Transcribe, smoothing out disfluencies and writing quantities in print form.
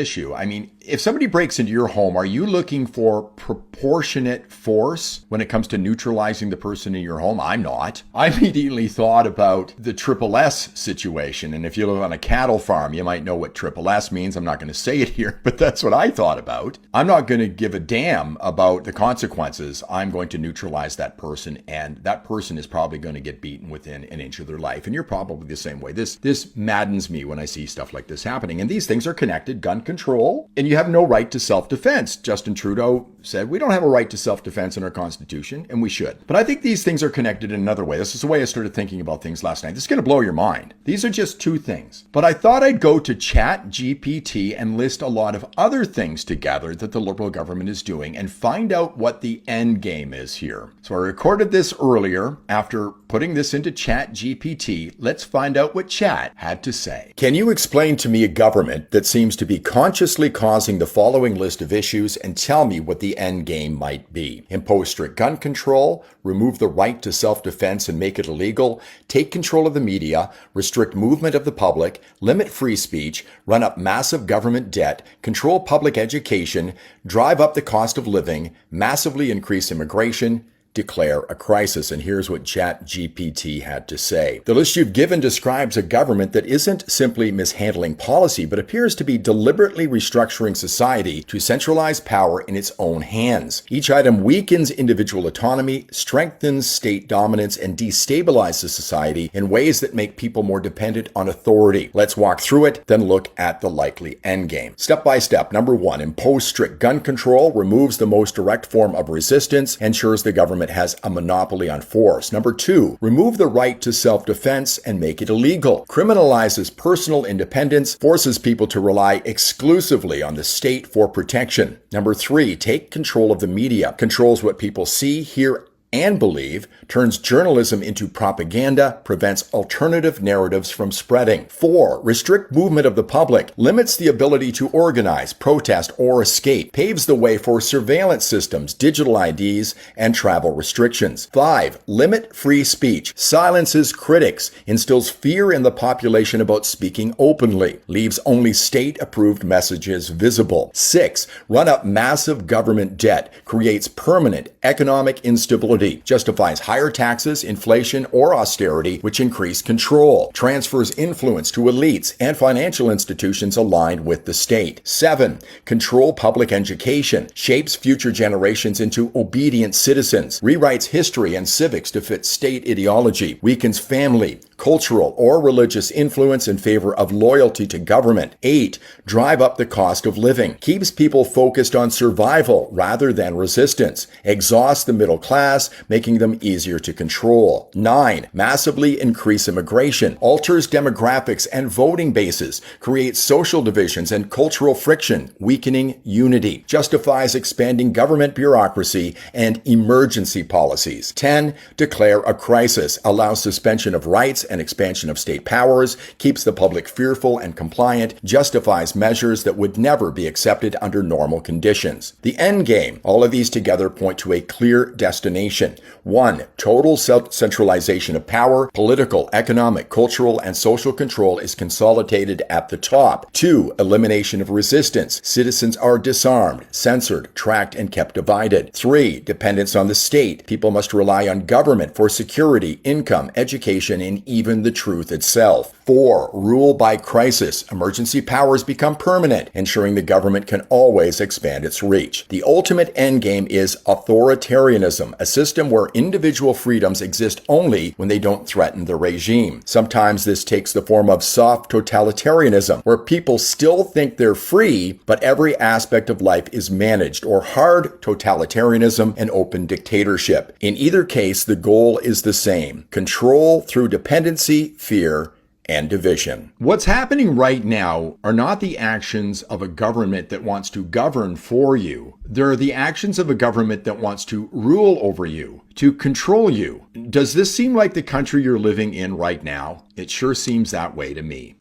issue. I mean, if somebody breaks into your home, are you looking for proportionate force when it comes to neutralizing the person in your home? I'm not. I immediately thought about the triple S situation. And if you live on a cattle farm, you might know what triple S means. I'm not going to say it here, but that's what I thought about. I'm not going to give a damn about the consequences. I'm going to neutralize that person, and that person is probably going to get beaten within an inch of their life. And you're probably the same way. This maddens me when I see stuff like this happening. And these things are connected. Gun control, and you have no right to self-defense. Justin Trudeau said we don't have a right to self-defense in our Constitution, and we should. But I think these things are connected in another way. This is the way I started thinking about things last night. This is going to blow your mind. These are just two things. But I thought I'd go to ChatGPT and list a lot of other things together that the Liberal government is doing and find out what the end game is here. So I recorded this earlier. After putting this into ChatGPT, let's find out what Chat had to say. Can you explain to me a government that seems to be consciously causing the following list of issues and tell me what the end game might be? Impose strict gun control, remove the right to self-defense and make it illegal, take control of the media, restrict movement of the public, limit free speech, run up massive government debt, control public education, drive up the cost of living, massively increase immigration, declare a crisis. And here's what ChatGPT had to say. The list you've given describes a government that isn't simply mishandling policy, but appears to be deliberately restructuring society to centralize power in its own hands. Each item weakens individual autonomy, strengthens state dominance, and destabilizes society in ways that make people more dependent on authority. Let's walk through it, then look at the likely endgame. Step by step. Number one, impose strict gun control, removes the most direct form of resistance, ensures the government has a monopoly on force. Number two, remove the right to self-defense and make it illegal. Criminalizes personal independence, forces people to rely exclusively on the state for protection. Number three, take control of the media. Controls what people see, hear, and believe, turns journalism into propaganda, prevents alternative narratives from spreading. 4. Restrict movement of the public, limits the ability to organize, protest, or escape, paves the way for surveillance systems, digital IDs, and travel restrictions. 5. Limit free speech, silences critics, instills fear in the population about speaking openly, leaves only state-approved messages visible. 6. Run up massive government debt, creates permanent economic instability, justifies higher taxes, inflation, or austerity, which increase control, transfers influence to elites and financial institutions aligned with the state. 7. Control public education, shapes future generations into obedient citizens, rewrites history and civics to fit state ideology, weakens family, cultural, or religious influence in favor of loyalty to government. 8. Drive up the cost of living, keeps people focused on survival rather than resistance, exhausts the middle class, making them easier to control. 9. Massively increase immigration, alters demographics and voting bases, creates social divisions and cultural friction, weakening unity, justifies expanding government bureaucracy and emergency policies. 10. Declare a crisis, allows suspension of rights and expansion of state powers, keeps the public fearful and compliant, justifies measures that would never be accepted under normal conditions. The end game. All of these together point to a clear destination. 1. Total centralization of power. Political, economic, cultural, and social control is consolidated at the top. 2. Elimination of resistance. Citizens are disarmed, censored, tracked, and kept divided. 3. Dependence on the state. People must rely on government for security, income, education, and even the truth itself. 4. Rule by crisis. Emergency powers become permanent, ensuring the government can always expand its reach. The ultimate endgame is authoritarianism, a system where individual freedoms exist only when they don't threaten the regime. Sometimes this takes the form of soft totalitarianism, where people still think they're free, but every aspect of life is managed, or hard totalitarianism and open dictatorship. In either case, the goal is the same: control through dependency, fear, and division. What's happening right now are not the actions of a government that wants to govern for you. They're the actions of a government that wants to rule over you, to control you. Does this seem like the country you're living in right now? It sure seems that way to me.